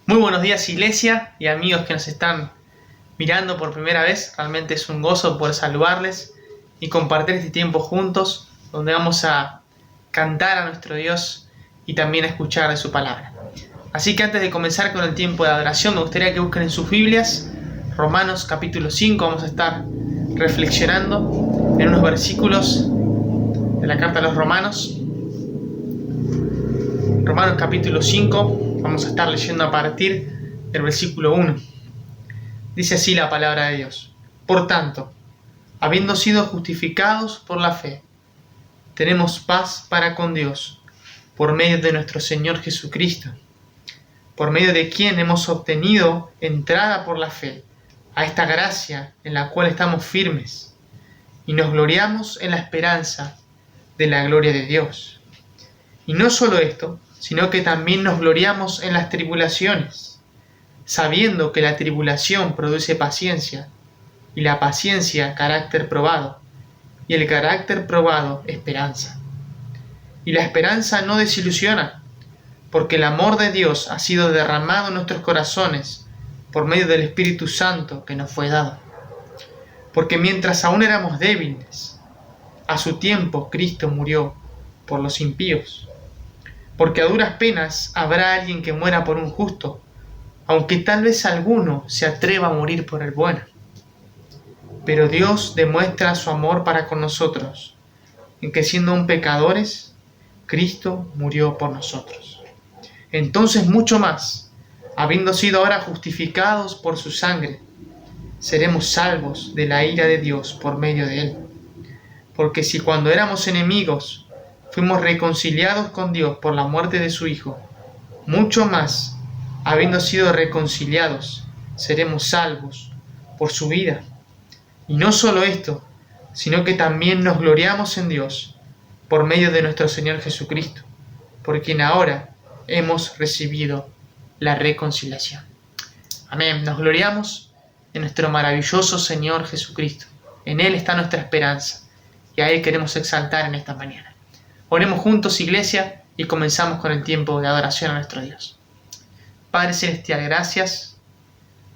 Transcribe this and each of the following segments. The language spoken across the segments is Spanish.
Muy buenos días, iglesia y amigos que nos están mirando por primera vez. Realmente es un gozo poder saludarles y compartir este tiempo juntos, donde vamos a cantar a nuestro Dios y también a escuchar de su palabra. Así que antes de comenzar con el tiempo de adoración, me gustaría que busquen en sus Biblias Romanos capítulo 5. Vamos a estar reflexionando en unos versículos de la carta a los Romanos. Romanos capítulo 5. Vamos a estar leyendo a partir del versículo 1. Dice así la palabra de Dios. Por tanto, habiendo sido justificados por la fe, tenemos paz para con Dios, por medio de nuestro Señor Jesucristo, por medio de quien hemos obtenido entrada por la fe a esta gracia en la cual estamos firmes, y nos gloriamos en la esperanza de la gloria de Dios. Y no solo esto, sino que también nos gloriamos en las tribulaciones, sabiendo que la tribulación produce paciencia, y la paciencia carácter probado, y el carácter probado esperanza. Y la esperanza no desilusiona, porque el amor de Dios ha sido derramado en nuestros corazones por medio del Espíritu Santo que nos fue dado. Porque mientras aún éramos débiles, a su tiempo Cristo murió por los impíos. Porque a duras penas habrá alguien que muera por un justo, aunque tal vez alguno se atreva a morir por el bueno. Pero Dios demuestra su amor para con nosotros, en que siendo aún pecadores, Cristo murió por nosotros. Entonces mucho más, habiendo sido ahora justificados por su sangre, seremos salvos de la ira de Dios por medio de él. Porque si cuando éramos enemigos, fuimos reconciliados con Dios por la muerte de su Hijo, mucho más, habiendo sido reconciliados, seremos salvos por su vida. Y no solo esto, sino que también nos gloriamos en Dios por medio de nuestro Señor Jesucristo, por quien ahora hemos recibido la reconciliación. Amén. Nos gloriamos en nuestro maravilloso Señor Jesucristo. En Él está nuestra esperanza y a Él queremos exaltar en esta mañana. Oremos juntos, iglesia, y comenzamos con el tiempo de adoración a nuestro Dios. Padre Celestial, gracias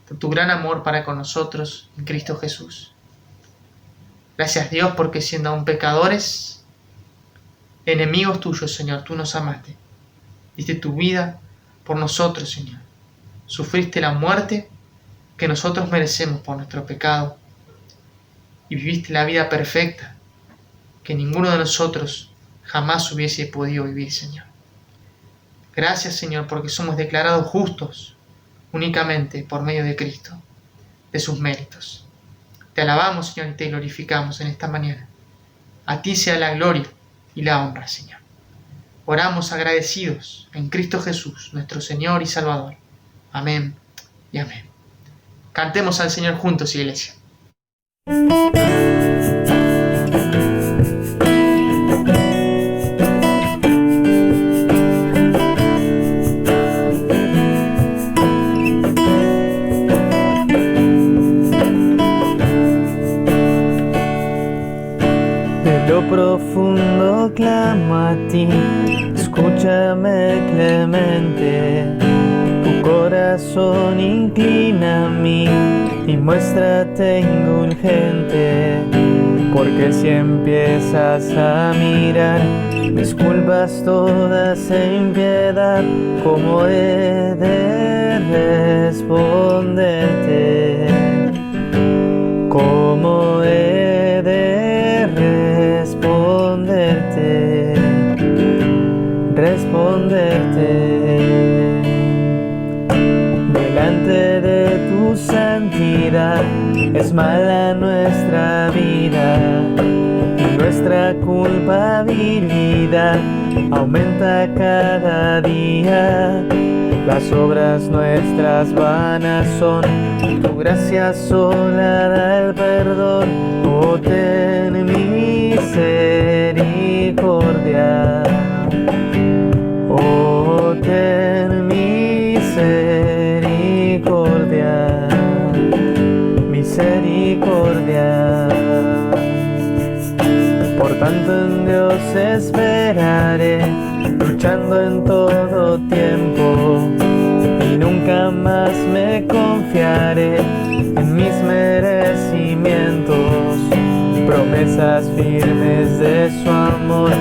por tu gran amor para con nosotros en Cristo Jesús. Gracias, Dios, porque siendo aún pecadores, enemigos tuyos, Señor, tú nos amaste. Diste tu vida por nosotros, Señor. Sufriste la muerte que nosotros merecemos por nuestro pecado y viviste la vida perfecta que ninguno de nosotros jamás hubiese podido vivir, Señor. Gracias, Señor, porque somos declarados justos únicamente por medio de Cristo, de sus méritos. Te alabamos, Señor, y te glorificamos en esta mañana. A ti sea la gloria y la honra, Señor. Oramos agradecidos en Cristo Jesús, nuestro Señor y Salvador. Amén y amén. Cantemos al Señor juntos, iglesia. Profundo clamo a ti, escúchame clemente, tu corazón inclina a mí y muéstrate indulgente, porque si empiezas a mirar mis culpas todas en piedad, ¿cómo he de responderte? ¿Cómo he de responderte delante de tu santidad? Es mala nuestra vida y nuestra culpabilidad aumenta cada día. Las obras nuestras vanas son, tu gracia sola da el perdón. Oh, ten misericordia. Oh, ten misericordia, misericordia. Por tanto en Dios esperaré, luchando en todo tiempo, y nunca jamás me confiaré en mis merecimientos. Promesas firmes de su amor,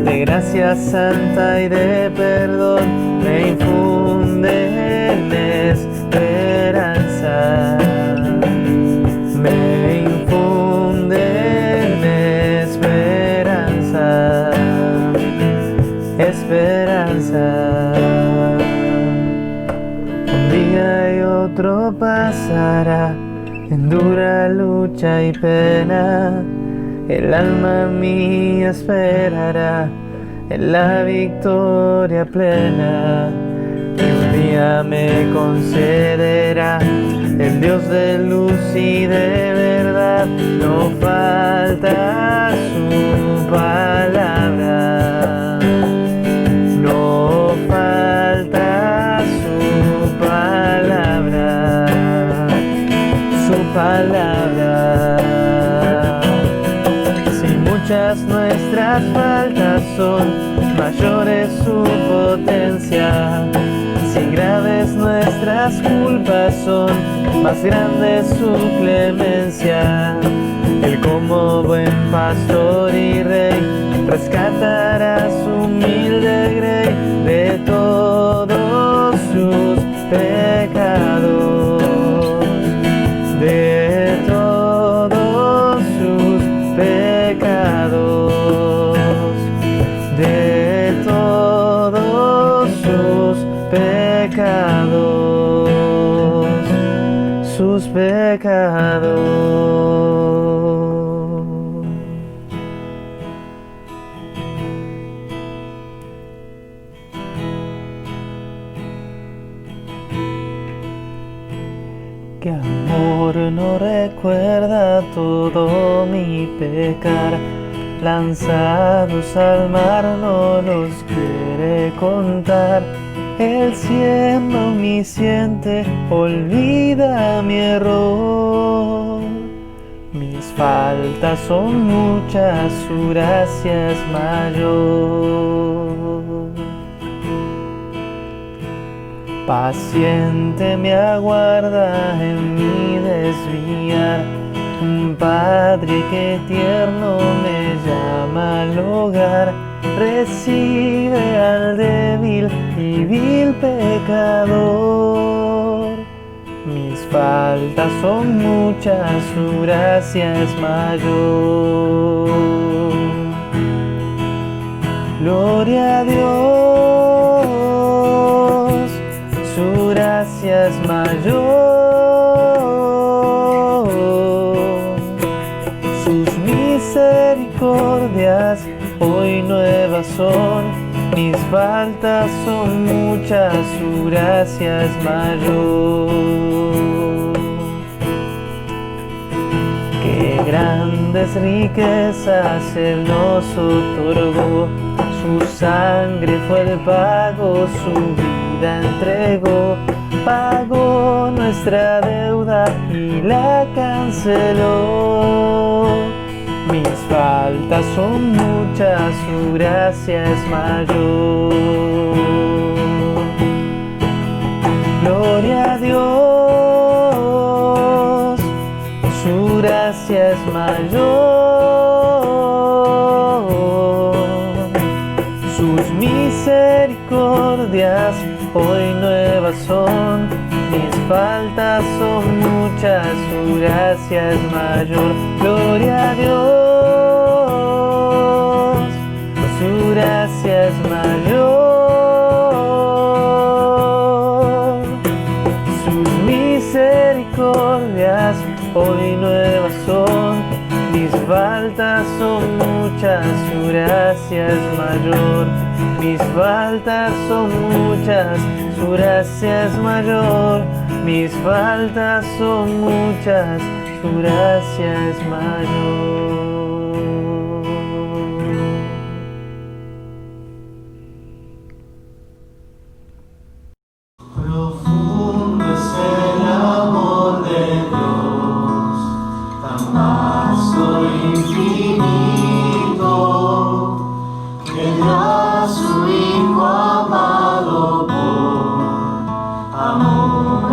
de gracia santa y de perdón, me infunden esperanza. Me infunden esperanza. Esperanza. Un día y otro pasará en dura lucha y pena. El alma mía esperará en la victoria plena. Y un día me concederá el Dios de luz y de verdad. No falta su palabra. No falta su palabra. Su palabra. Si muchas nuestras faltas son, mayores su potencia. Si graves nuestras culpas son, más grande su clemencia. Él como buen pastor y rey, rescatará a su humilde grey de todos sus pecados. De todos sus pecados. De todos sus pecados. Sus pecados. Que amor no recuerda todo mi pecar, lanzados al mar no los quiere contar. Él siendo omnisciente olvida mi error. Mis faltas son muchas, su gracia es mayor. Paciente me aguarda en mi desviar, un Padre que tierno me llama al hogar, recibe al débil y vil pecador. Mis faltas son muchas, su gracia es mayor. Gloria a Dios, su gracia es mayor. Sus misericordias hoy nuevas son, mis faltas son muchas, su gracia es mayor. Qué grandes riquezas Él nos otorgó, su sangre fue el pago, su vida entregó, pagó nuestra deuda y la canceló. Mis faltas son muchas, su gracia es mayor. Gloria a Dios, su gracia es mayor. Sus misericordias hoy nuevas son, mis faltas son muchas, su gracia es mayor. Gloria a Dios, su gracia es mayor. Sus misericordias hoy nuevas son, mis faltas son muchas, su gracia es mayor. Mis faltas son muchas, su gracia es mayor. Mis faltas son muchas, su gracia es mayor. Profundo es el amor de Dios, tan vasto e infinito, que dio a su Hijo amado por amor.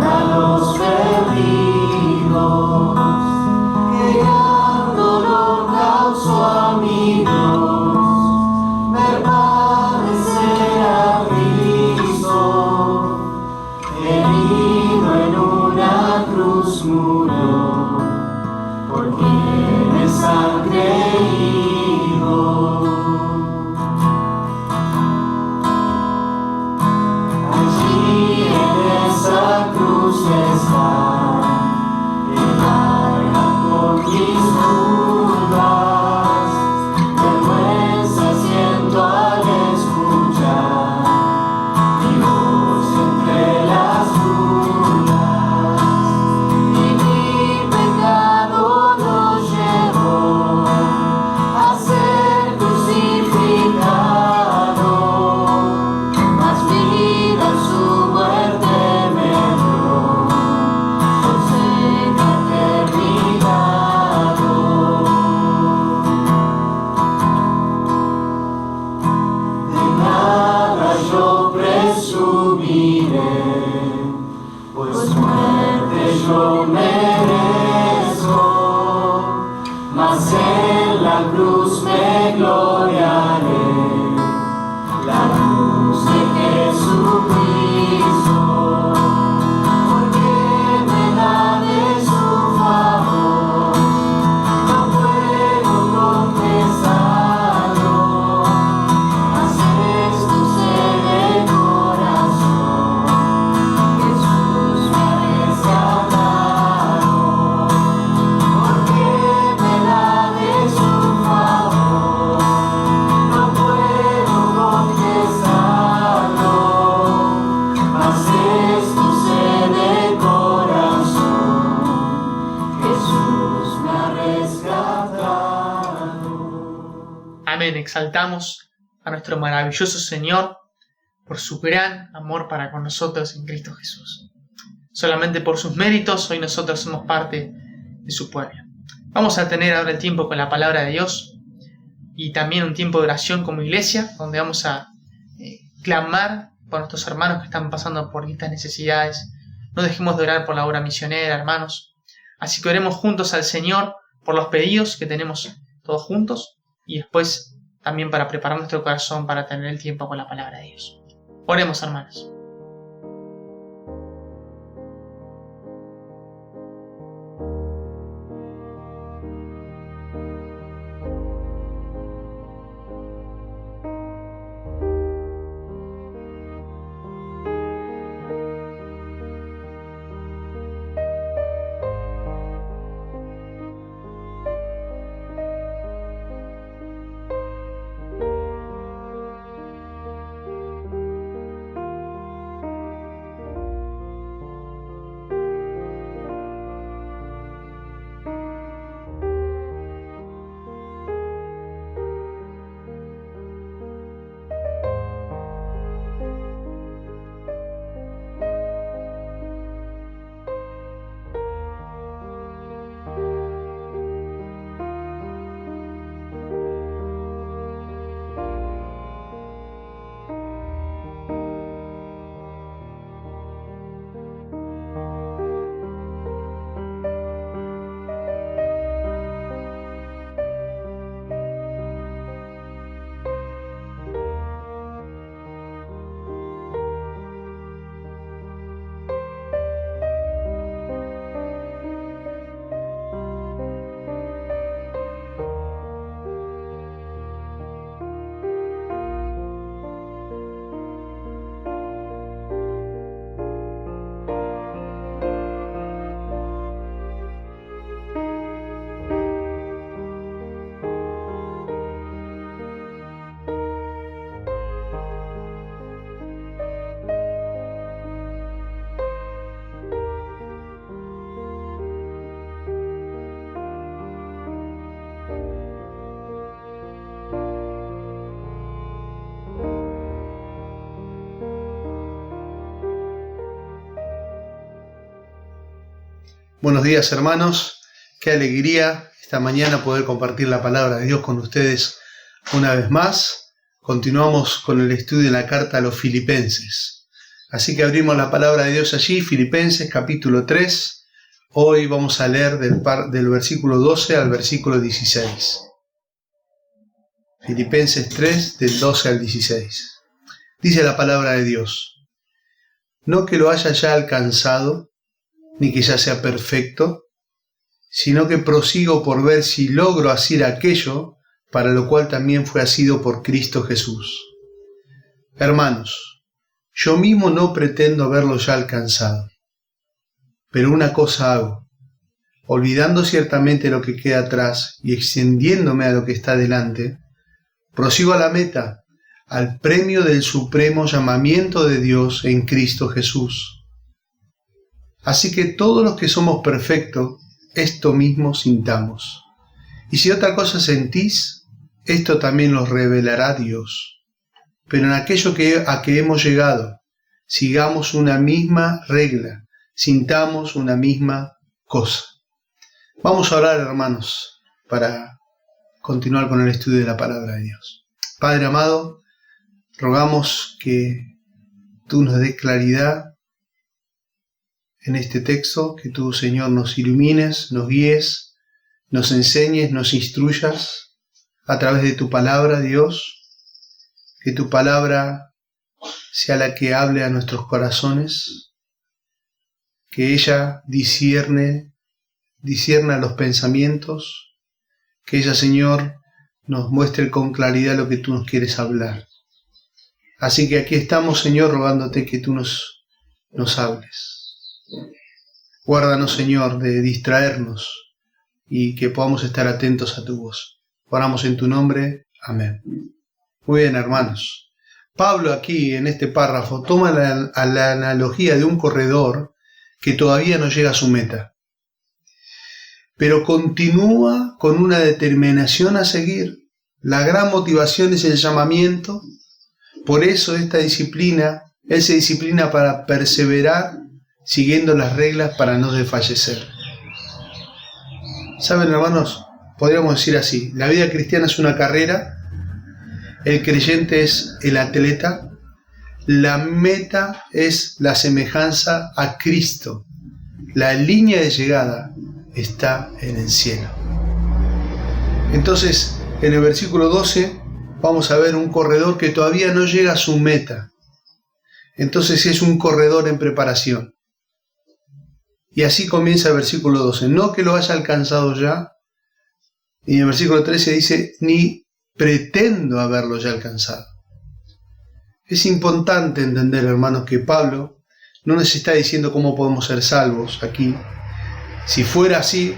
exaltamos a nuestro maravilloso Señor por su gran amor para con nosotros en Cristo Jesús. Solamente por sus méritos hoy nosotros somos parte de su pueblo. Vamos a tener ahora el tiempo con la palabra de Dios y también un tiempo de oración como iglesia, donde vamos a clamar por nuestros hermanos que están pasando por estas necesidades. No dejemos de orar por la obra misionera, hermanos. Así que oremos juntos al Señor por los pedidos que tenemos todos juntos y después también para preparar nuestro corazón para tener el tiempo con la palabra de Dios. Oremos, hermanos. Buenos días, hermanos. Qué alegría esta mañana poder compartir la palabra de Dios con ustedes una vez más. Continuamos con el estudio de la carta a los Filipenses. Así que abrimos la palabra de Dios allí, Filipenses capítulo 3. Hoy vamos a leer del versículo 12 al versículo 16. Filipenses 3, del 12 al 16. Dice la palabra de Dios: no que lo haya ya alcanzado, ni que ya sea perfecto, sino que prosigo por ver si logro hacer aquello para lo cual también fue asido por Cristo Jesús. Hermanos, yo mismo no pretendo haberlo ya alcanzado, pero una cosa hago, olvidando ciertamente lo que queda atrás y extendiéndome a lo que está delante, prosigo a la meta, al premio del supremo llamamiento de Dios en Cristo Jesús. Así que todos los que somos perfectos, esto mismo sintamos. Y si otra cosa sentís, esto también los revelará Dios. Pero en aquello a que hemos llegado, sigamos una misma regla, sintamos una misma cosa. Vamos a orar, hermanos, para continuar con el estudio de la palabra de Dios. Padre amado, rogamos que tú nos des claridad en este texto, que tú, Señor, nos ilumines, nos guíes, nos enseñes, nos instruyas a través de tu palabra, Dios, que tu palabra sea la que hable a nuestros corazones, que ella discierna los pensamientos, que ella, Señor, nos muestre con claridad lo que tú nos quieres hablar. Así que aquí estamos, Señor, rogándote que tú nos hables. Guárdanos, Señor, de distraernos y que podamos estar atentos a tu voz. Oramos en tu nombre. Amén. Muy bien, hermanos. Pablo aquí, en este párrafo, toma la analogía de un corredor que todavía no llega a su meta, pero continúa con una determinación a seguir, La gran motivación es el llamamiento. Por eso esta disciplina, él se disciplina para perseverar siguiendo las reglas para no desfallecer. ¿Saben, hermanos? Podríamos decir así, la vida cristiana es una carrera, el creyente es el atleta, la meta es la semejanza a Cristo, la línea de llegada está en el cielo. Entonces, en el versículo 12 vamos a ver un corredor que todavía no llega a su meta. Entonces es un corredor en preparación. Y así comienza el versículo 12. No que lo haya alcanzado ya. Y en el versículo 13 dice, ni pretendo haberlo ya alcanzado. Es importante entender, hermanos, que Pablo no nos está diciendo cómo podemos ser salvos aquí. Si fuera así,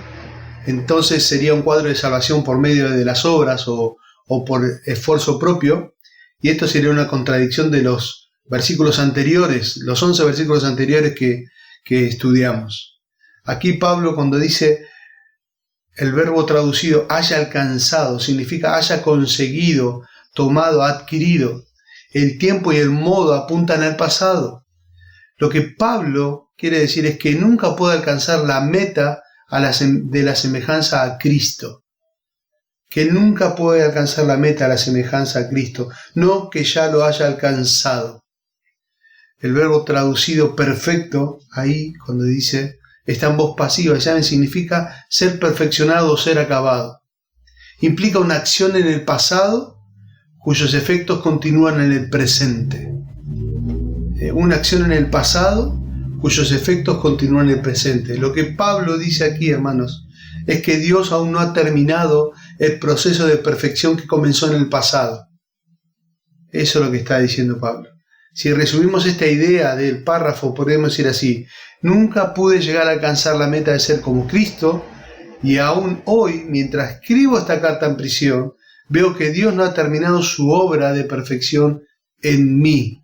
entonces sería un cuadro de salvación por medio de las obras o por esfuerzo propio. Y esto sería una contradicción de los versículos anteriores, los 11 versículos anteriores que estudiamos. Aquí Pablo, cuando dice el verbo traducido haya alcanzado, significa haya conseguido, tomado, adquirido. El tiempo y el modo apuntan al pasado. Lo que Pablo quiere decir es que nunca puede alcanzar la meta de la semejanza a Cristo. Que nunca puede alcanzar la meta a la semejanza a Cristo, no que ya lo haya alcanzado. El verbo traducido perfecto, ahí cuando dice, está en voz pasiva, ¿saben? Significa ser perfeccionado o ser acabado. Implica una acción en el pasado cuyos efectos continúan en el presente. Una acción en el pasado cuyos efectos continúan en el presente. Lo que Pablo dice aquí, hermanos, es que Dios aún no ha terminado el proceso de perfección que comenzó en el pasado. Eso es lo que está diciendo Pablo. Si resumimos esta idea del párrafo, podemos decir así: nunca pude llegar a alcanzar la meta de ser como Cristo, y aún hoy, mientras escribo esta carta en prisión, veo que Dios no ha terminado su obra de perfección en mí.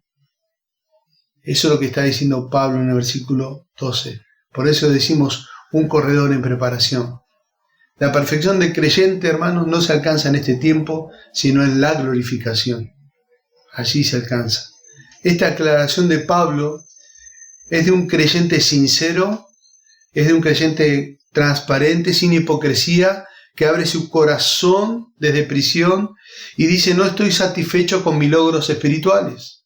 Eso es lo que está diciendo Pablo en el versículo 12. Por eso decimos un corredor en preparación. La perfección del creyente, hermanos, no se alcanza en este tiempo, sino en la glorificación. Allí se alcanza. Esta aclaración de Pablo es de un creyente sincero, es de un creyente transparente, sin hipocresía, que abre su corazón desde prisión y dice: no estoy satisfecho con mis logros espirituales.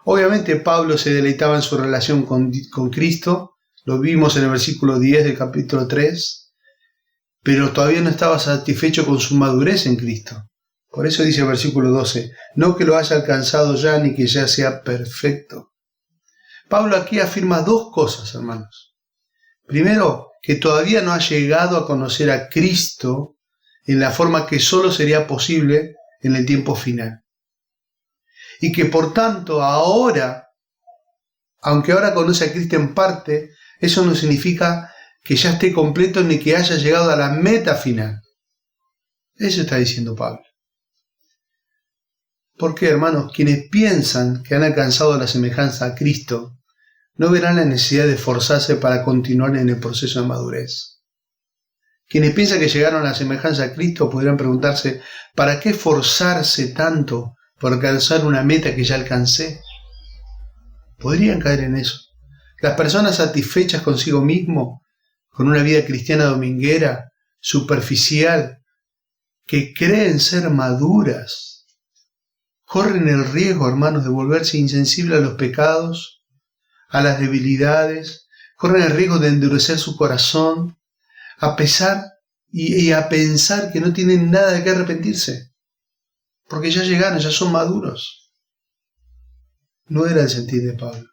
Obviamente Pablo se deleitaba en su relación con Cristo, lo vimos en el versículo 10 del capítulo 3, pero todavía no estaba satisfecho con su madurez en Cristo. Por eso dice el versículo 12, no que lo haya alcanzado ya ni que ya sea perfecto. Pablo aquí afirma dos cosas, hermanos. Primero, que todavía no ha llegado a conocer a Cristo en la forma que solo sería posible en el tiempo final. Y que por tanto ahora, aunque ahora conoce a Cristo en parte, eso no significa que ya esté completo ni que haya llegado a la meta final. Eso está diciendo Pablo. Porque, hermanos, quienes piensan que han alcanzado la semejanza a Cristo no verán la necesidad de esforzarse para continuar en el proceso de madurez. Quienes piensan que llegaron a la semejanza a Cristo podrían preguntarse: ¿para qué esforzarse tanto por alcanzar una meta que ya alcancé? Podrían caer en eso. Las personas satisfechas consigo mismo, con una vida cristiana dominguera, superficial, que creen ser maduras, corren el riesgo, hermanos, de volverse insensibles a los pecados, a las debilidades, corren el riesgo de endurecer su corazón, a pesar y a pensar que no tienen nada de qué arrepentirse, porque ya llegaron, ya son maduros. No era el sentir de Pablo.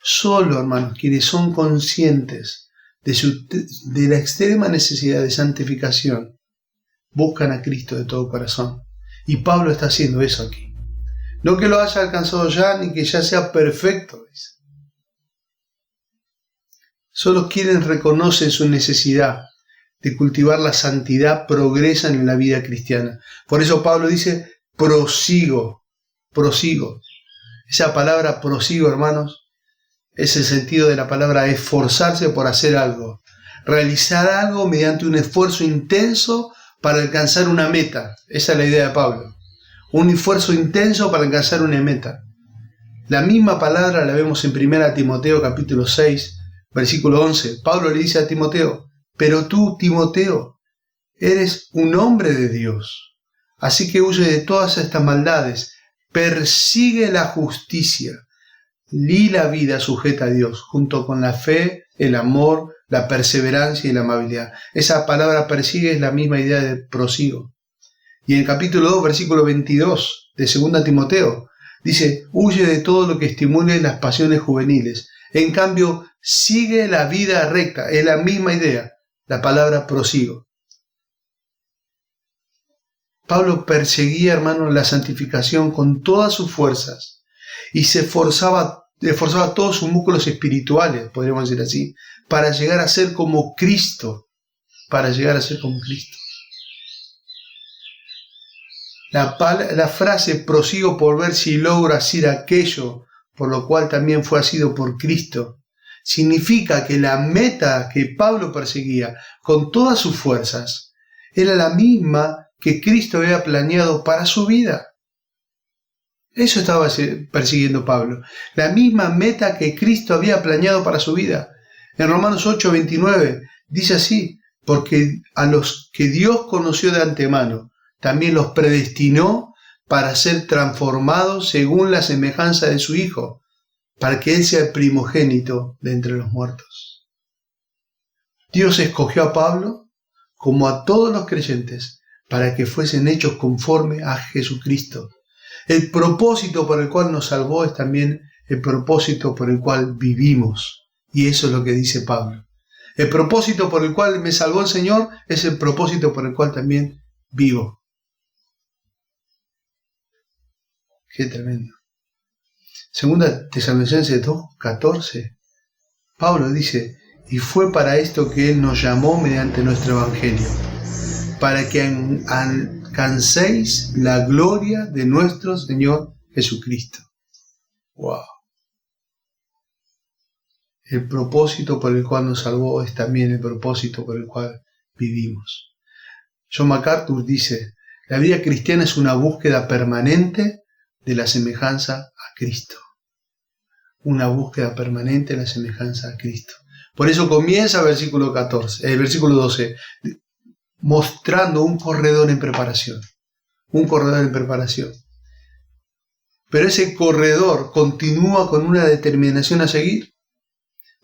Solo, hermanos, quienes son conscientes de la extrema necesidad de santificación, buscan a Cristo de todo corazón. Y Pablo está haciendo eso aquí. No que lo haya alcanzado ya, ni que ya sea perfecto, dice. Solo quienes reconocen su necesidad de cultivar la santidad progresan en la vida cristiana. Por eso Pablo dice: prosigo. Esa palabra prosigo, hermanos, es el sentido de la palabra esforzarse por hacer algo. Realizar algo mediante un esfuerzo intenso para alcanzar una meta. Esa es la idea de Pablo. Un esfuerzo intenso para alcanzar una meta. La misma palabra la vemos en 1 Timoteo capítulo 6, versículo 11. Pablo le dice a Timoteo: pero tú, Timoteo, eres un hombre de Dios, así que huye de todas estas maldades, persigue la justicia y la vida sujeta a Dios, junto con la fe, el amor, la perseverancia y la amabilidad. Esa palabra persigue es la misma idea de prosigo. Y en el capítulo 2, versículo 22 de 2 Timoteo, dice: huye de todo lo que estimule las pasiones juveniles. En cambio, sigue la vida recta. Es la misma idea, la palabra prosigo. Pablo perseguía, hermanos, la santificación con todas sus fuerzas y se esforzaba todos sus músculos espirituales, podríamos decir así, para llegar a ser como Cristo. Para llegar a ser como Cristo. La frase prosigo por ver si logro hacer aquello por lo cual también fue asido por Cristo, significa que la meta que Pablo perseguía con todas sus fuerzas era la misma que Cristo había planeado para su vida. Eso estaba persiguiendo Pablo, la misma meta que Cristo había planeado para su vida. En Romanos 8:29 dice así: porque a los que Dios conoció de antemano, también los predestinó para ser transformados según la semejanza de su Hijo, para que Él sea el primogénito de entre los muertos. Dios escogió a Pablo, como a todos los creyentes, para que fuesen hechos conforme a Jesucristo. El propósito por el cual nos salvó es también el propósito por el cual vivimos. Y eso es lo que dice Pablo. El propósito por el cual me salvó el Señor es el propósito por el cual también vivo. Qué tremendo. Segunda Tesalonicenses 2:14, Pablo dice: y fue para esto que Él nos llamó mediante nuestro Evangelio, para que alcancéis la gloria de nuestro Señor Jesucristo. ¡Wow! El propósito por el cual nos salvó es también el propósito por el cual vivimos. John MacArthur dice: la vida cristiana es una búsqueda permanente de la semejanza a Cristo. Una búsqueda permanente de la semejanza a Cristo. Por eso comienza el versículo 12, mostrando un corredor en preparación. Un corredor en preparación. Pero ese corredor continúa con una determinación a seguir.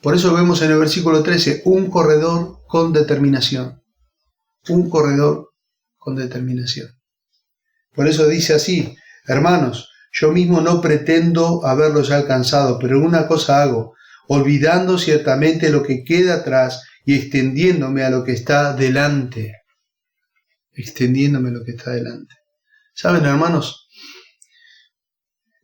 Por eso vemos en el versículo 13, un corredor con determinación. Un corredor con determinación. Por eso dice así: hermanos, yo mismo no pretendo haberlo ya alcanzado, pero una cosa hago, olvidando ciertamente lo que queda atrás y extendiéndome a lo que está delante. Extendiéndome a lo que está delante. ¿Saben, hermanos?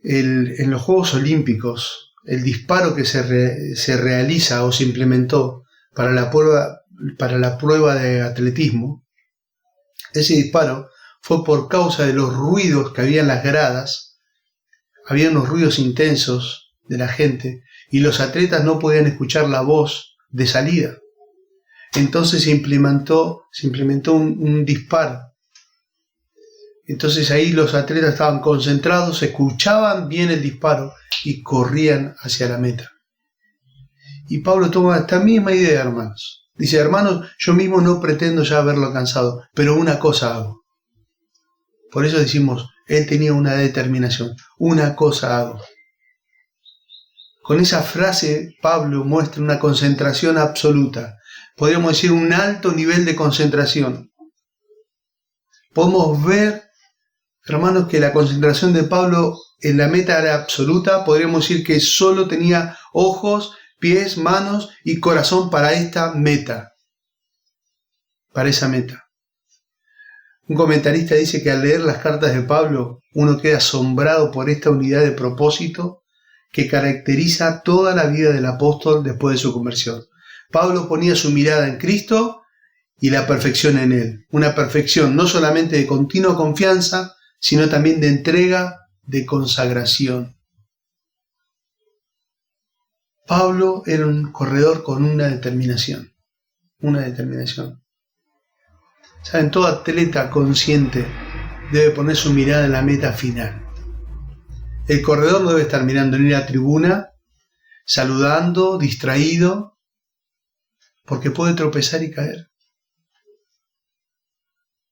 En los Juegos Olímpicos, el disparo que se realiza o se implementó para la prueba de atletismo, ese disparo fue por causa de los ruidos que había en las gradas. Había unos ruidos intensos de la gente y los atletas no podían escuchar la voz de salida. Entonces se implementó un disparo. Entonces ahí los atletas estaban concentrados, escuchaban bien el disparo y corrían hacia la meta. Y Pablo toma esta misma idea, hermanos. Dice: hermanos, yo mismo no pretendo ya haberlo alcanzado, pero una cosa hago. Por eso decimos, él tenía una determinación. Una cosa hago. Con esa frase, Pablo muestra una concentración absoluta. Podríamos decir un alto nivel de concentración. Podemos ver, hermanos, que la concentración de Pablo en la meta era absoluta. Podríamos decir que solo tenía ojos, pies, manos y corazón para esta meta. Para esa meta. Un comentarista dice que al leer las cartas de Pablo, uno queda asombrado por esta unidad de propósito que caracteriza toda la vida del apóstol después de su conversión. Pablo ponía su mirada en Cristo y la perfección en Él. Una perfección no solamente de continua confianza, sino también de entrega, de consagración. Pablo era un corredor con una determinación. Una determinación. Saben, todo atleta consciente debe poner su mirada en la meta final. El corredor no debe estar mirando ni la tribuna, saludando, distraído, porque puede tropezar y caer.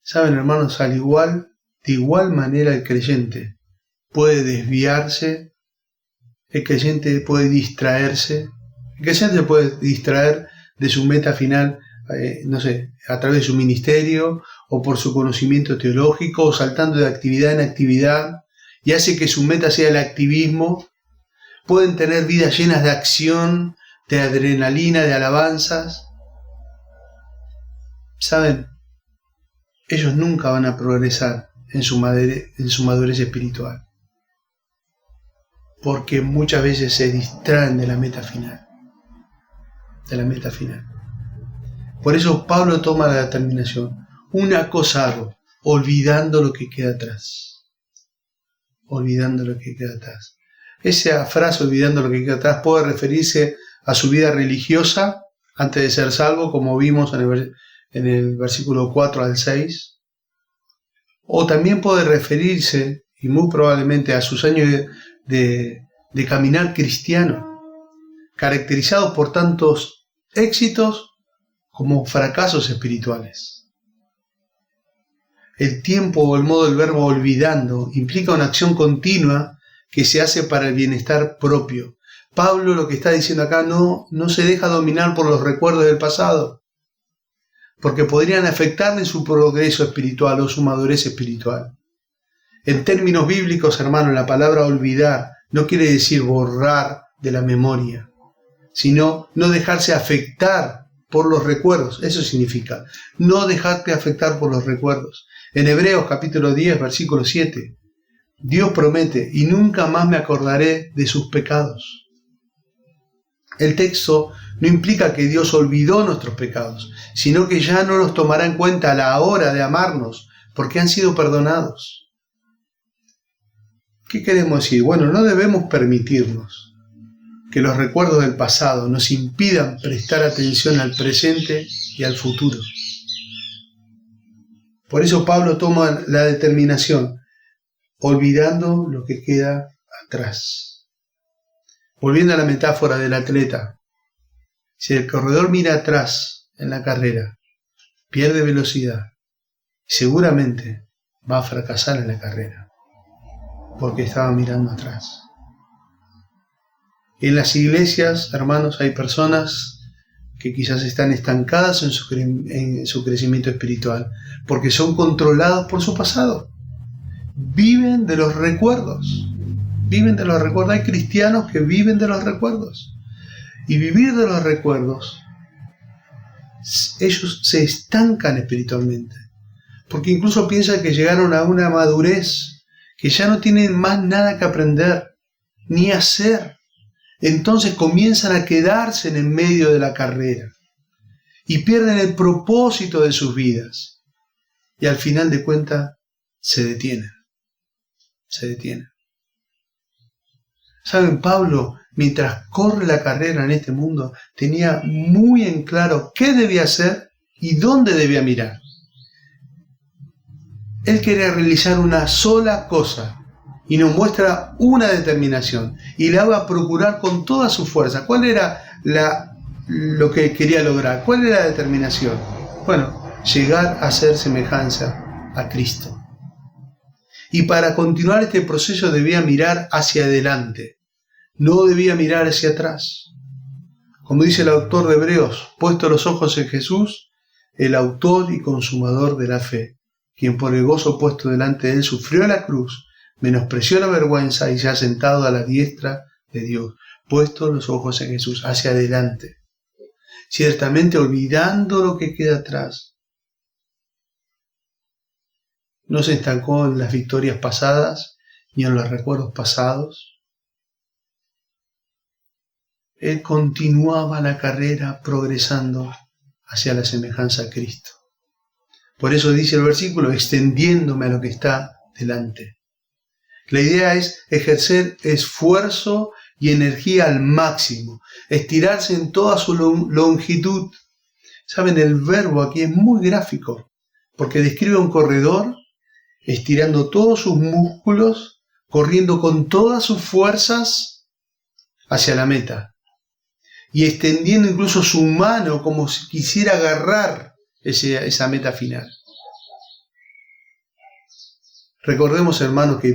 Saben, hermanos, de igual manera el creyente puede desviarse, el creyente puede distraerse, el creyente se puede distraer de su meta final, a través de su ministerio o por su conocimiento teológico o saltando de actividad en actividad y hace que su meta sea el activismo. Pueden tener vidas llenas de acción, de adrenalina, de alabanzas. ¿Saben? Ellos nunca van a progresar en su madurez espiritual, porque muchas veces se distraen de la meta final. Por eso Pablo toma la determinación: una cosa hago, olvidando lo que queda atrás. Esa frase, olvidando lo que queda atrás, puede referirse a su vida religiosa antes de ser salvo, como vimos en el versículo 4 al 6, o también puede referirse, y muy probablemente, a sus años de caminar cristiano, caracterizados por tantos éxitos como fracasos espirituales. El tiempo o el modo del verbo olvidando implica una acción continua que se hace para el bienestar propio. Pablo lo que está diciendo acá no se deja dominar por los recuerdos del pasado, porque podrían afectarle su progreso espiritual o su madurez espiritual. En términos bíblicos, hermanos, la palabra olvidar no quiere decir borrar de la memoria, sino no dejarse afectar por los recuerdos. Eso significa, no dejarte afectar por los recuerdos. En Hebreos capítulo 10, versículo 7, Dios promete: y nunca más me acordaré de sus pecados. El texto no implica que Dios olvidó nuestros pecados, sino que ya no los tomará en cuenta a la hora de amarnos, porque han sido perdonados. ¿Qué queremos decir? Bueno, no debemos permitirnos que los recuerdos del pasado nos impidan prestar atención al presente y al futuro. Por eso Pablo toma la determinación, olvidando lo que queda atrás. Volviendo a la metáfora del atleta, si el corredor mira atrás en la carrera, pierde velocidad, seguramente va a fracasar en la carrera, porque estaba mirando atrás. En las iglesias, hermanos, hay personas que quizás están estancadas en su crecimiento espiritual, porque son controlados por su pasado. Viven de los recuerdos. Hay cristianos que viven de los recuerdos. Y vivir de los recuerdos, ellos se estancan espiritualmente, porque incluso piensan que llegaron a una madurez, que ya no tienen más nada que aprender, ni hacer. Entonces comienzan a quedarse en el medio de la carrera y pierden el propósito de sus vidas. Y al final de cuentas se detienen. ¿Saben? Pablo, mientras corre la carrera en este mundo, tenía muy en claro qué debía hacer y dónde debía mirar. Él quería realizar una sola cosa y nos muestra una determinación y la va a procurar con toda su fuerza. ¿Cuál era lo que quería lograr? ¿Cuál era la determinación? Bueno, llegar a ser semejanza a Cristo. Y para continuar este proceso debía mirar hacia adelante, no debía mirar hacia atrás. Como dice el autor de Hebreos, puesto los ojos en Jesús, el autor y consumador de la fe, quien por el gozo puesto delante de él sufrió la cruz, menospreció la vergüenza y se ha sentado a la diestra de Dios, puesto los ojos en Jesús, hacia adelante. Ciertamente olvidando lo que queda atrás. No se estancó en las victorias pasadas ni en los recuerdos pasados. Él continuaba la carrera progresando hacia la semejanza a Cristo. Por eso dice el versículo, extendiéndome a lo que está delante. La idea es ejercer esfuerzo y energía al máximo, estirarse en toda su longitud. Saben, el verbo aquí es muy gráfico. porque describe a un corredor estirando todos sus músculos, corriendo con todas sus fuerzas hacia la meta y extendiendo incluso su mano como si quisiera agarrar esa meta final. Recordemos, hermanos, que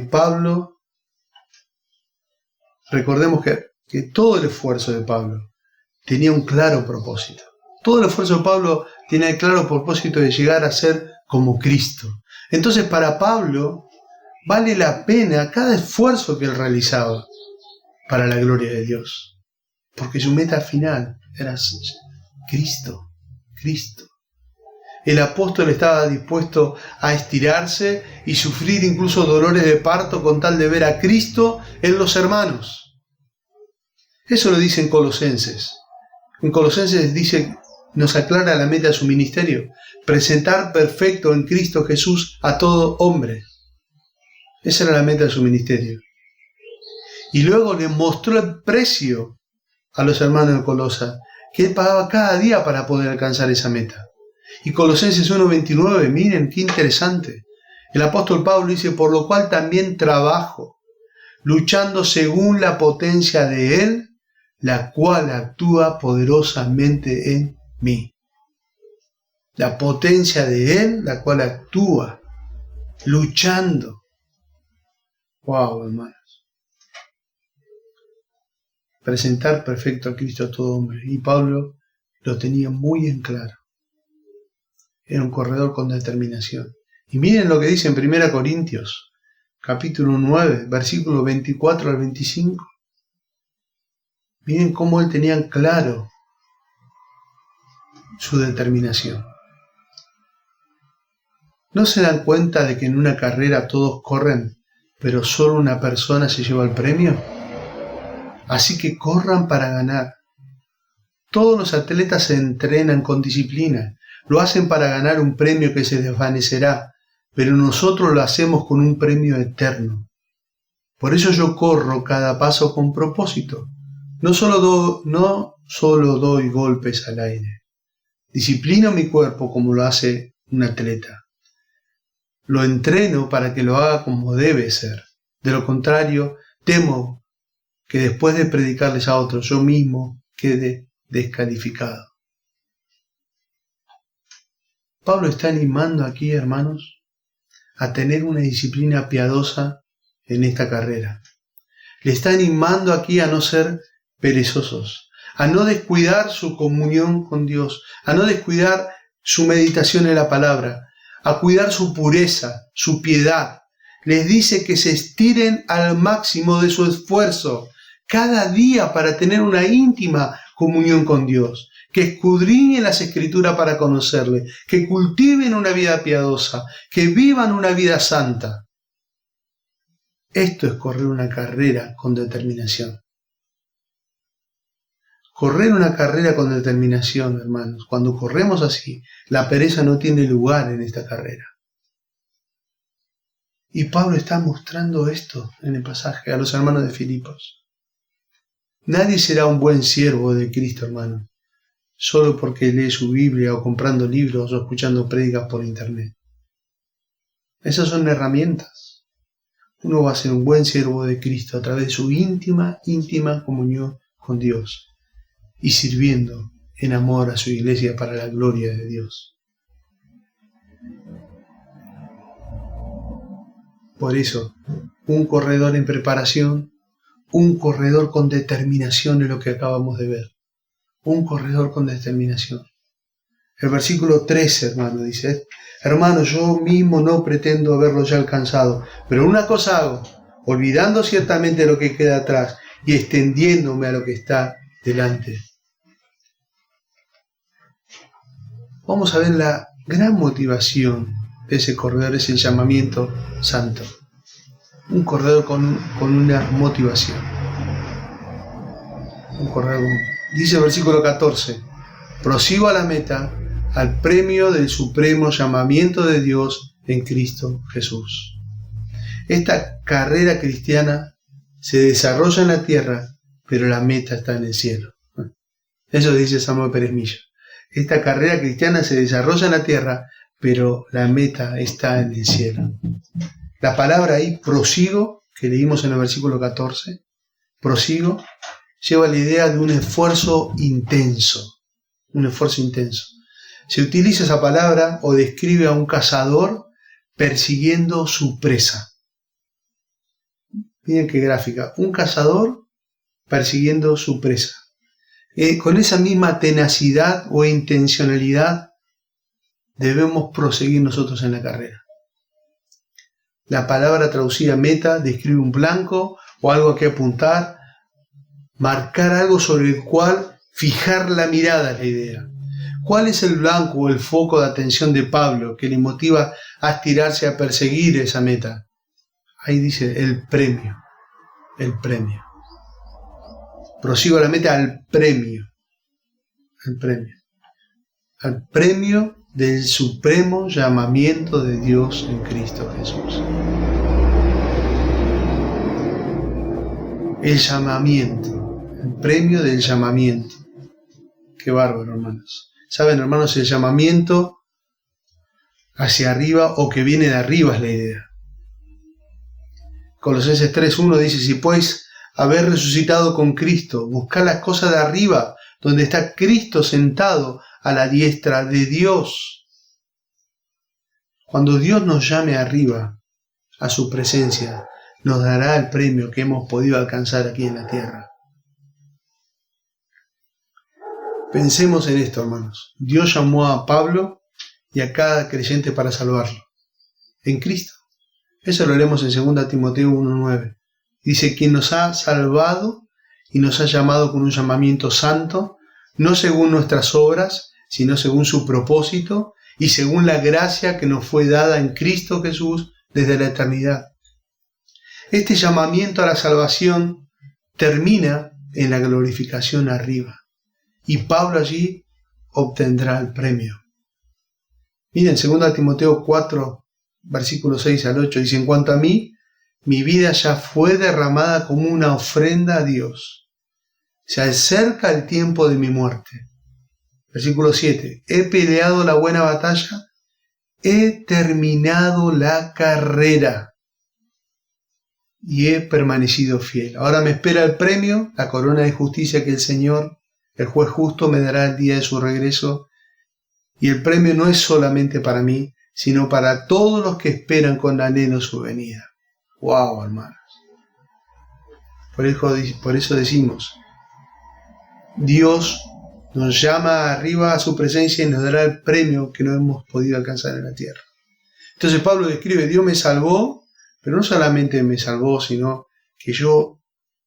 todo el esfuerzo de Pablo tenía un claro propósito. Todo el esfuerzo de Pablo tenía el claro propósito de llegar a ser como Cristo. Entonces, para Pablo, vale la pena cada esfuerzo que él realizaba para la gloria de Dios. Porque su meta final era Cristo. Cristo. El apóstol estaba dispuesto a estirarse y sufrir incluso dolores de parto con tal de ver a Cristo en los hermanos. Eso lo dice en Colosenses. En Colosenses nos aclara la meta de su ministerio: presentar perfecto en Cristo Jesús a todo hombre. Esa era la meta de su ministerio. Y luego le mostró el precio a los hermanos de Colosa, que él pagaba cada día para poder alcanzar esa meta. Y Colosenses 1:29, miren qué interesante. El apóstol Pablo dice: por lo cual también trabajo, luchando según la potencia de Él, la cual actúa poderosamente en mí. La potencia de Él, la cual actúa, luchando. Wow, hermanos. Presentar perfecto a Cristo a todo hombre. Y Pablo lo tenía muy en claro. Era un corredor con determinación. Y miren lo que dice en 1 Corintios, capítulo 9, versículo 24 al 25. Miren cómo él tenía claro su determinación. ¿No se dan cuenta de que en una carrera todos corren, pero solo una persona se lleva el premio? Así que corran para ganar. Todos los atletas se entrenan con disciplina. Lo hacen para ganar un premio que se desvanecerá, pero nosotros lo hacemos con un premio eterno. Por eso yo corro cada paso con propósito. No solo doy golpes al aire. Disciplino mi cuerpo como lo hace un atleta. Lo entreno para que lo haga como debe ser. De lo contrario, temo que después de predicarles a otros, yo mismo quede descalificado. Pablo está animando aquí, hermanos, a tener una disciplina piadosa en esta carrera. Le está animando aquí a no ser perezosos, a no descuidar su comunión con Dios, a no descuidar su meditación en la palabra, a cuidar su pureza, su piedad. Les dice que se estiren al máximo de su esfuerzo cada día para tener una íntima comunión con Dios, que escudriñen las Escrituras para conocerle, que cultiven una vida piadosa, que vivan una vida santa. Esto es correr una carrera con determinación. Correr una carrera con determinación, hermanos. Cuando corremos así, la pereza no tiene lugar en esta carrera. Y Pablo está mostrando esto en el pasaje a los hermanos de Filipos. Nadie será un buen siervo de Cristo, hermano, solo porque lee su Biblia o comprando libros o escuchando prédicas por internet. Esas son herramientas. Uno va a ser un buen siervo de Cristo a través de su íntima comunión con Dios y sirviendo en amor a su iglesia para la gloria de Dios. Por eso, un corredor en preparación, un corredor con determinación es lo que acabamos de ver. Un corredor con determinación. El versículo 13, hermano, dice: hermano, yo mismo no pretendo haberlo ya alcanzado, pero una cosa hago, olvidando ciertamente lo que queda atrás y extendiéndome a lo que está delante. Vamos a ver la gran motivación de ese corredor, es el llamamiento santo. Un corredor con una motivación. Un corredor dice el versículo 14: prosigo a la meta, al premio del supremo llamamiento de Dios en Cristo Jesús. Esta carrera cristiana se desarrolla en la tierra, pero la meta está en el cielo. Eso dice Samuel Pérez Millo. Esta carrera cristiana se desarrolla en la tierra, pero la meta está en el cielo. La palabra ahí, prosigo, que leímos en el versículo 14, prosigo, lleva la idea de un esfuerzo intenso. Un esfuerzo intenso. Se utiliza esa palabra o describe a un cazador persiguiendo su presa. Miren qué gráfica. Un cazador persiguiendo su presa. Con esa misma tenacidad o intencionalidad debemos proseguir nosotros en la carrera. La palabra traducida meta describe un blanco o algo a que apuntar, marcar algo sobre el cual fijar la mirada, es la idea. ¿Cuál es el blanco o el foco de atención de Pablo que le motiva a estirarse a perseguir esa meta? Ahí dice el premio. El premio. Prosigo la meta al premio. El premio. Al premio del supremo llamamiento de Dios en Cristo Jesús. El llamamiento. El premio del llamamiento. Qué bárbaro, hermanos. ¿Saben, hermanos? El llamamiento hacia arriba o que viene de arriba es la idea. Colosenses 3:1 dice: si pues haber resucitado con Cristo, buscad las cosas de arriba, donde está Cristo sentado a la diestra de Dios. Cuando Dios nos llame arriba a su presencia, nos dará el premio que hemos podido alcanzar aquí en la tierra. Pensemos en esto, hermanos. Dios llamó a Pablo y a cada creyente para salvarlo. En Cristo. Eso lo leemos en 2 Timoteo 1:9. Dice: quien nos ha salvado y nos ha llamado con un llamamiento santo, no según nuestras obras, sino según su propósito y según la gracia que nos fue dada en Cristo Jesús desde la eternidad. Este llamamiento a la salvación termina en la glorificación arriba. Y Pablo allí obtendrá el premio. Miren, 2 Timoteo 4, versículos 6 al 8, dice: en cuanto a mí, mi vida ya fue derramada como una ofrenda a Dios. Se acerca el tiempo de mi muerte. Versículo 7, he peleado la buena batalla, he terminado la carrera y he permanecido fiel. Ahora me espera el premio, la corona de justicia que el Señor, el juez justo, me dará el día de su regreso. Y el premio no es solamente para mí, sino para todos los que esperan con anhelo su venida. ¡Wow, hermanos! Por eso decimos, Dios nos llama arriba a su presencia y nos dará el premio que no hemos podido alcanzar en la tierra. Entonces Pablo describe: Dios me salvó, pero no solamente me salvó, sino que yo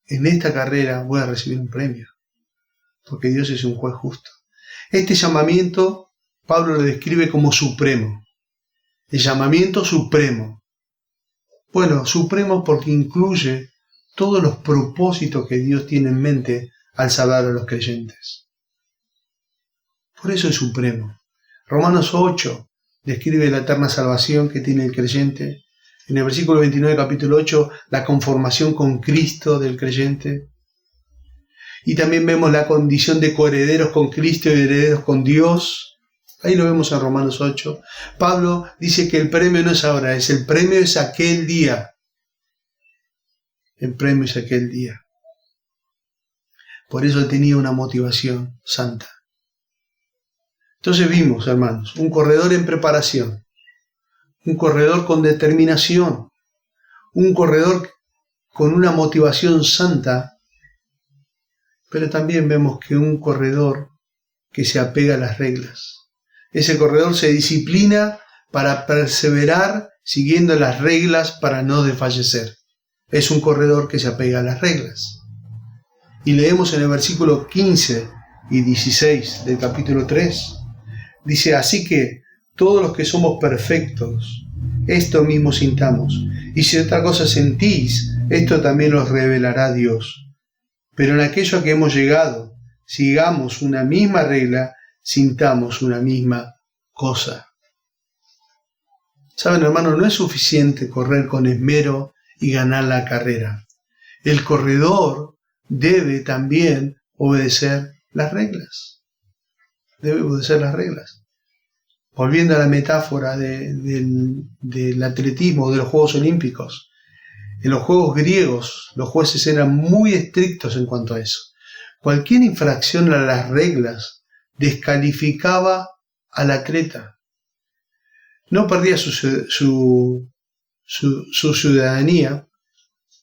en esta carrera voy a recibir un premio, porque Dios es un juez justo. Este llamamiento Pablo lo describe como supremo. El llamamiento supremo. Bueno, supremo porque incluye todos los propósitos que Dios tiene en mente al salvar a los creyentes. Por eso es supremo. Romanos 8 describe la eterna salvación que tiene el creyente. En el versículo 29 capítulo 8, la conformación con Cristo del creyente. Y también vemos la condición de coherederos con Cristo y herederos con Dios. Ahí lo vemos en Romanos 8. Pablo dice que el premio no es ahora, el premio es aquel día. El premio es aquel día. Por eso él tenía una motivación santa. Entonces vimos, hermanos, un corredor en preparación, un corredor con determinación, un corredor con una motivación santa, pero también vemos que un corredor que se apega a las reglas. Ese corredor se disciplina para perseverar siguiendo las reglas para no desfallecer. Es un corredor que se apega a las reglas. Y leemos en el versículo 15 y 16 del capítulo 3. Dice: así que todos los que somos perfectos, esto mismo sintamos. Y si otra cosa sentís, esto también os revelará Dios. Pero en aquello a que hemos llegado, sigamos una misma regla, sintamos una misma cosa. Saben, hermanos, no es suficiente correr con esmero y ganar la carrera. El corredor debe también obedecer las reglas. Debe obedecer las reglas. Volviendo a la metáfora del atletismo, de los Juegos Olímpicos, en los Juegos griegos los jueces eran muy estrictos en cuanto a eso. Cualquier infracción a las reglas descalificaba al atleta. No perdía su ciudadanía,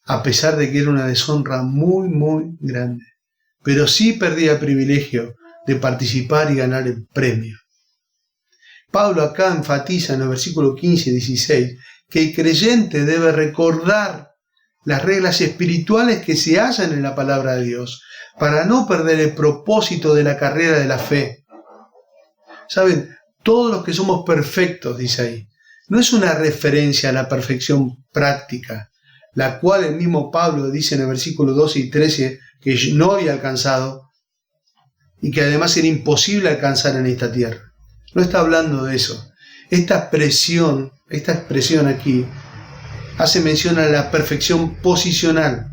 a pesar de que era una deshonra muy, muy grande. Pero sí perdía el privilegio de participar y ganar el premio. Pablo acá enfatiza en los versículos 15 y 16 que el creyente debe recordar las reglas espirituales que se hallan en la palabra de Dios para no perder el propósito de la carrera de la fe. ¿Saben? Todos los que somos perfectos, dice ahí, no es una referencia a la perfección práctica, la cual el mismo Pablo dice en el versículo 12 y 13 que no había alcanzado y que además era imposible alcanzar en esta tierra. No está hablando de eso. Esta expresión aquí hace mención a la perfección posicional,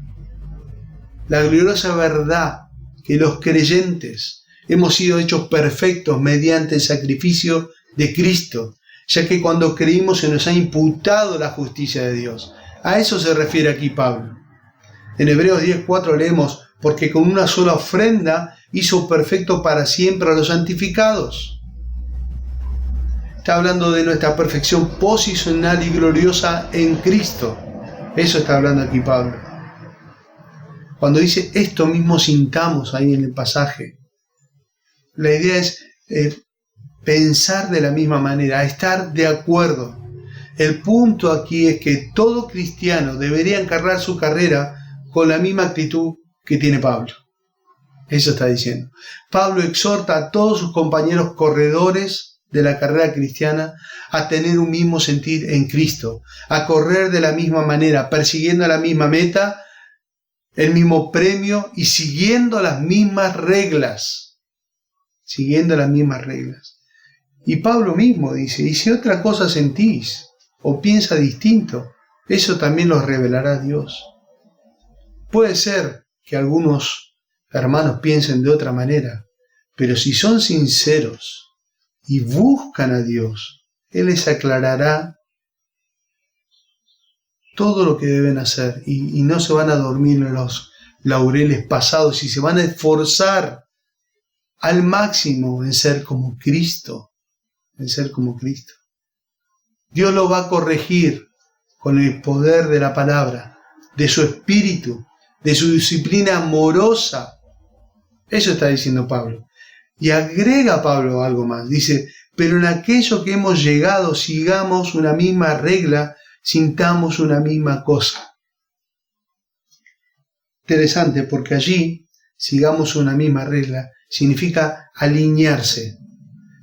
la gloriosa verdad que los creyentes hemos sido hechos perfectos mediante el sacrificio de Cristo, ya que cuando creímos se nos ha imputado la justicia de Dios. A eso se refiere aquí Pablo. En Hebreos 10:4 leemos, porque con una sola ofrenda hizo perfecto para siempre a los santificados. Está hablando de nuestra perfección posicional y gloriosa en Cristo. Eso está hablando aquí Pablo. Cuando dice esto mismo sintamos ahí en el pasaje, la idea es pensar de la misma manera, estar de acuerdo. El punto aquí es que todo cristiano debería encarar su carrera con la misma actitud que tiene Pablo. Eso está diciendo. Pablo exhorta a todos sus compañeros corredores de la carrera cristiana a tener un mismo sentir en Cristo, a correr de la misma manera, persiguiendo la misma meta, el mismo premio y siguiendo las mismas reglas. Siguiendo las mismas reglas. Y Pablo mismo dice, y si otra cosa sentís o piensa distinto, eso también lo revelará Dios. Puede ser que algunos hermanos piensen de otra manera, pero si son sinceros y buscan a Dios, Él les aclarará todo lo que deben hacer y no se van a dormir en los laureles pasados y se van a esforzar al máximo en ser como Cristo, en ser como Cristo. Dios lo va a corregir con el poder de la palabra, de su espíritu, de su disciplina amorosa. Eso está diciendo Pablo. Y agrega Pablo algo más. Dice, pero en aquello que hemos llegado sigamos una misma regla, sintamos una misma cosa. Interesante, porque allí sigamos una misma regla significa alinearse,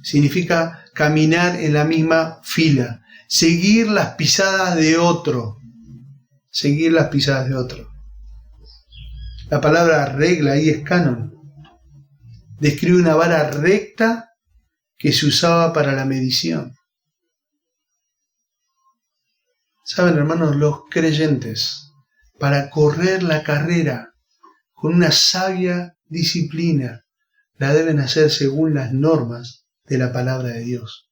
significa caminar en la misma fila, seguir las pisadas de otro, seguir las pisadas de otro. La palabra regla ahí es canon. Describe una vara recta que se usaba para la medición. Saben, hermanos, los creyentes, para correr la carrera con una sabia disciplina, la deben hacer según las normas de la palabra de Dios,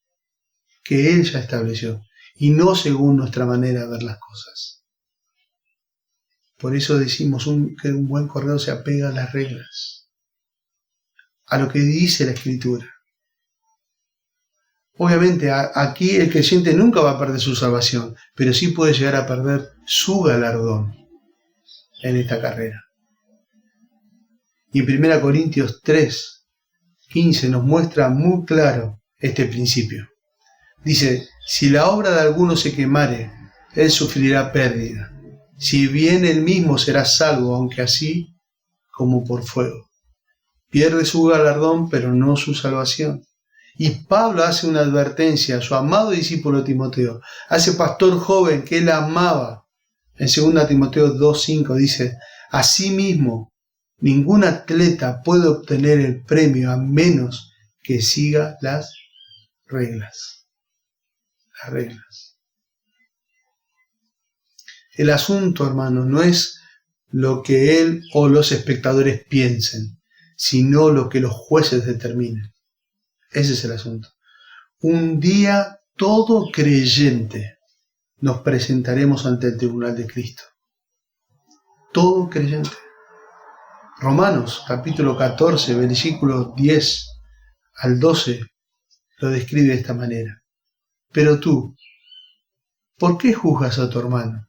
que Él ya estableció, y no según nuestra manera de ver las cosas. Por eso decimos que un buen corredor se apega a las reglas, a lo que dice la Escritura. Obviamente aquí el creyente nunca va a perder su salvación, pero sí puede llegar a perder su galardón en esta carrera. Y en 1 Corintios 3:15 nos muestra muy claro este principio. Dice, si la obra de alguno se quemare, él sufrirá pérdida. Si bien él mismo será salvo, aunque así como por fuego. Pierde su galardón, pero no su salvación. Y Pablo hace una advertencia a su amado discípulo Timoteo, a ese pastor joven que él amaba. En 2 Timoteo 2:5 dice, asimismo, ningún atleta puede obtener el premio a menos que siga las reglas. Las reglas. El asunto, hermanos, no es lo que él o los espectadores piensen, sino lo que los jueces determinen. Ese es el asunto. un día todo creyente nos presentaremos ante el tribunal de Cristo. Todo creyente. Romanos capítulo 14, versículos 10 al 12 lo describe de esta manera. Pero tú, ¿por qué juzgas a tu hermano?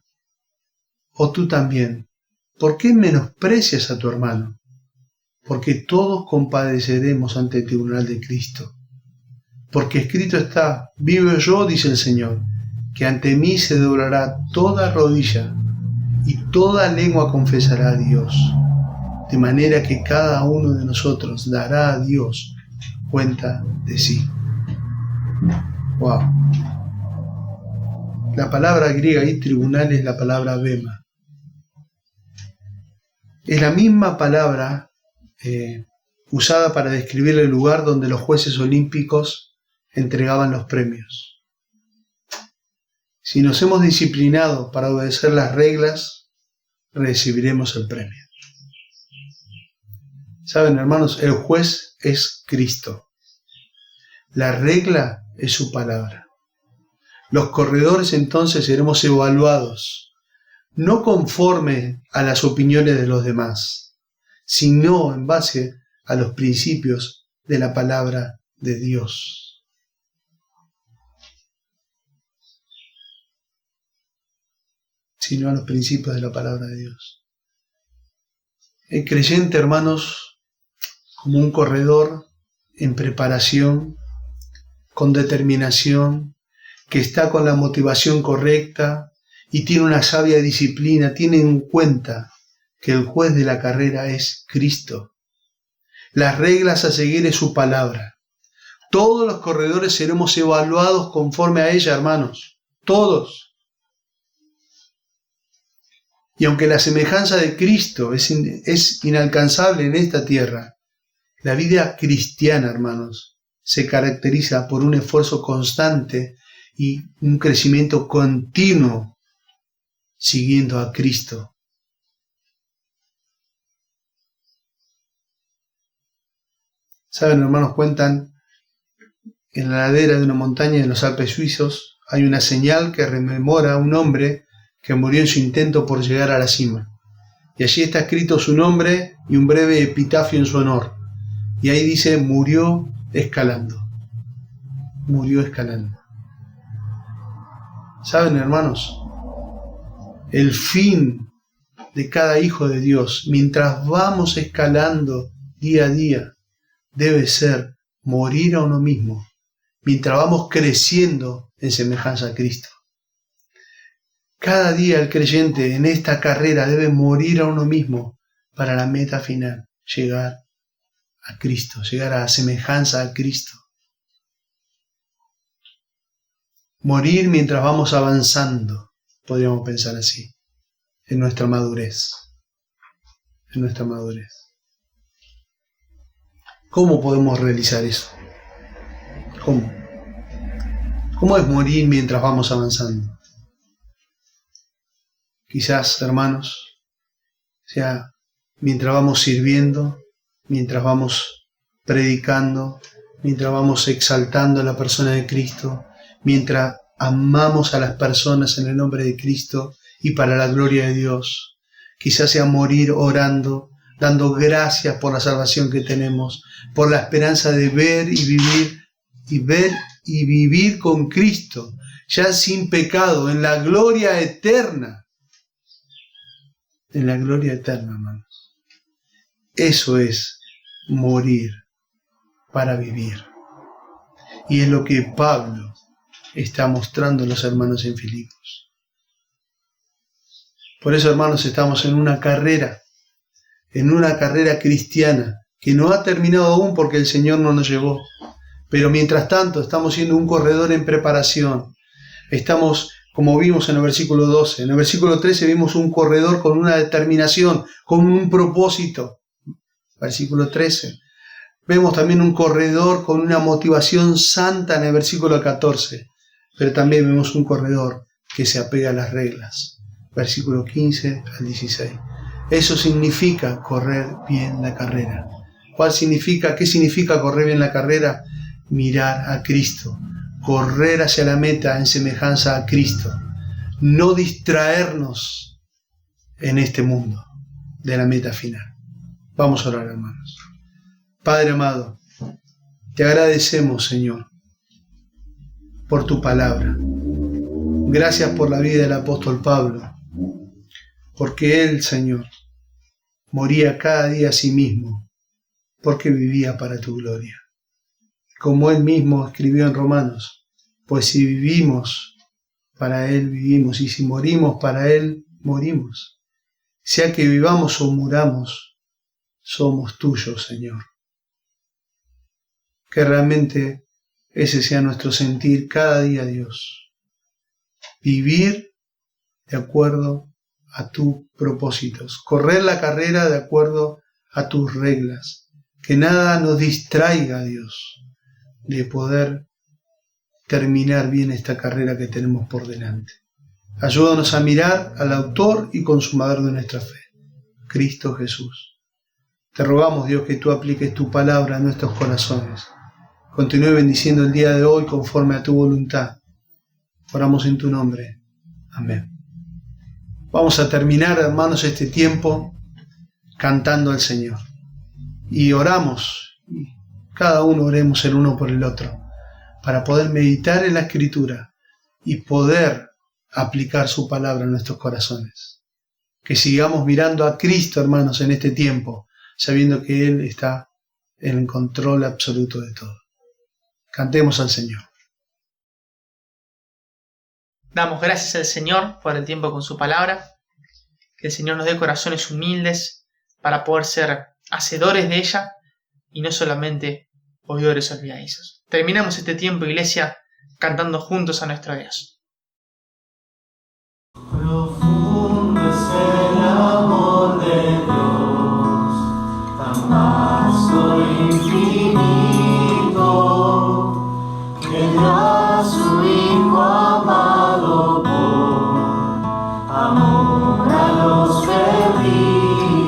O tú también, ¿por qué menosprecias a tu hermano? Porque todos compadeceremos ante el tribunal de Cristo. Porque escrito está, vivo yo, dice el Señor, que ante mí se doblará toda rodilla y toda lengua confesará a Dios. De manera que cada uno de nosotros dará a Dios cuenta de sí. Wow. La palabra griega y tribunal es la palabra bema. Es la misma palabra usada para describir el lugar donde los jueces olímpicos entregaban los premios. Si nos hemos disciplinado para obedecer las reglas, recibiremos el premio. Saben, hermanos, el juez es Cristo. La regla es su palabra. Los corredores entonces seremos evaluados, no conforme a las opiniones de los demás, sino en base a los principios de la palabra de Dios. Sino a los principios de la palabra de Dios. El creyente, hermanos, como un corredor en preparación, con determinación, que está con la motivación correcta y tiene una sabia disciplina, tiene en cuenta que el juez de la carrera es Cristo. Las reglas a seguir es su palabra. Todos los corredores seremos evaluados conforme a ella, hermanos. Todos. Y aunque la semejanza de Cristo es inalcanzable en esta tierra, la vida cristiana, hermanos, se caracteriza por un esfuerzo constante y un crecimiento continuo siguiendo a Cristo. Saben, hermanos, cuentan en la ladera de una montaña en los Alpes suizos hay una señal que rememora a un hombre que murió en su intento por llegar a la cima. Y allí está escrito su nombre y un breve epitafio en su honor. Y ahí dice, murió escalando. Murió escalando. ¿Saben, hermanos? El fin de cada hijo de Dios, mientras vamos escalando día a día, debe ser morir a uno mismo, mientras vamos creciendo en semejanza a Cristo. Cada día el creyente en esta carrera debe morir a uno mismo para la meta final, llegar a Cristo, llegar a la semejanza a Cristo. Morir mientras vamos avanzando, podríamos pensar así, en nuestra madurez. En nuestra madurez. ¿Cómo podemos realizar eso? ¿Cómo? ¿Cómo es morir mientras vamos avanzando? Quizás, hermanos, sea mientras vamos sirviendo, mientras vamos predicando, mientras vamos exaltando a la persona de Cristo, mientras amamos a las personas en el nombre de Cristo y para la gloria de Dios. Quizás sea morir orando, dando gracias por la salvación que tenemos, por la esperanza de ver y vivir con Cristo, ya sin pecado, en la gloria eterna. En la gloria eterna, hermanos. Eso es morir para vivir. Y es lo que Pablo está mostrando a los hermanos en Filipos. Por eso, hermanos, estamos en una carrera cristiana que no ha terminado aún porque el Señor no nos llevó. Pero mientras tanto estamos siendo un corredor en preparación. Estamos, como vimos en el versículo 12, en el versículo 13 vimos un corredor con una determinación, con un propósito. Versículo 13. Vemos también un corredor con una motivación santa en el versículo 14. Pero también vemos un corredor que se apega a las reglas. Versículo 15 al 16. Eso significa correr bien la carrera. ¿Qué significa correr bien la carrera? Mirar a Cristo, correr hacia la meta en semejanza a Cristo, no distraernos en este mundo de la meta final. Vamos a orar, hermanos. Padre amado, te agradecemos, Señor, por tu palabra. Gracias por la vida del apóstol Pablo, porque él, Señor, moría cada día a sí mismo, porque vivía para tu gloria. Como él mismo escribió en Romanos, pues si vivimos, para él vivimos, y si morimos, para él morimos. Sea que vivamos o muramos, somos tuyos, Señor. Que realmente ese sea nuestro sentir cada día, Dios. Vivir de acuerdo a tus propósitos, correr la carrera de acuerdo a tus reglas, que nada nos distraiga, Dios, de poder terminar bien esta carrera que tenemos por delante. Ayúdanos a mirar al autor y consumador de nuestra fe, Cristo Jesús. Te rogamos, Dios, que tú apliques tu palabra a nuestros corazones. Continúe bendiciendo el día de hoy conforme a tu voluntad. Oramos en tu nombre. Amén. Vamos a terminar, hermanos, este tiempo cantando al Señor. Y oramos, cada uno oremos el uno por el otro, para poder meditar en la Escritura y poder aplicar su palabra en nuestros corazones. Que sigamos mirando a Cristo, hermanos, en este tiempo, sabiendo que Él está en el control absoluto de todo. Cantemos al Señor. Damos gracias al Señor por el tiempo con su palabra. Que el Señor nos dé corazones humildes para poder ser hacedores de ella y no solamente oidores olvidadizos. Terminamos este tiempo, iglesia, cantando juntos a nuestro Dios. Profundo es el amor de Dios, tan vasto e infinito, que dio a su Hijo amado por amor a los perdidos,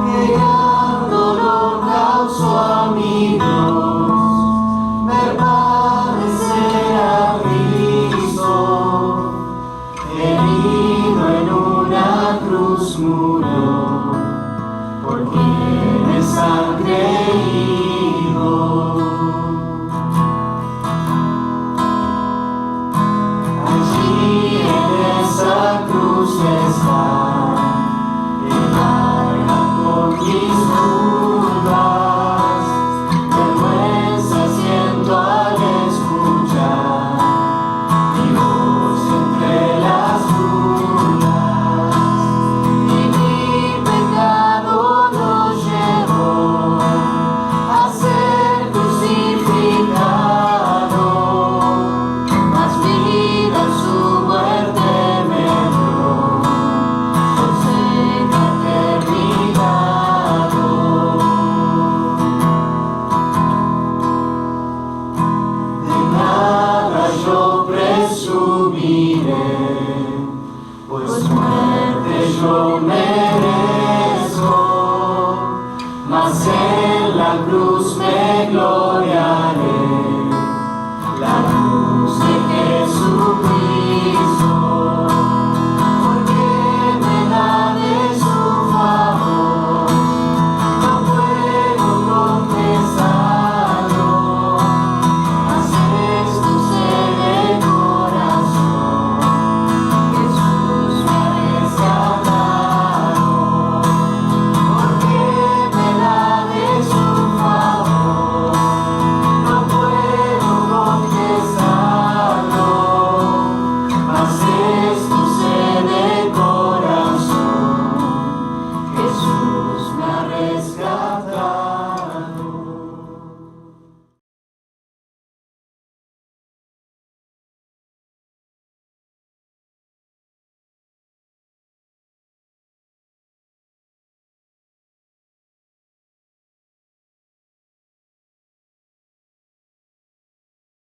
que gran dolor causó a mi Dios, ver padecer a Cristo, herido en una cruz murió, por quienes han creído. Allí en esa cruz está el alma con mis dudas, vergüenza siento al escuchar mi voz entre las dudas, y mi pecado lo llevó a ser crucificado, mas vida su muerte me dio, yo sé que ha terminado. De nada yo presumiré, pues muerte yo merezco, mas en la cruz me glorifico.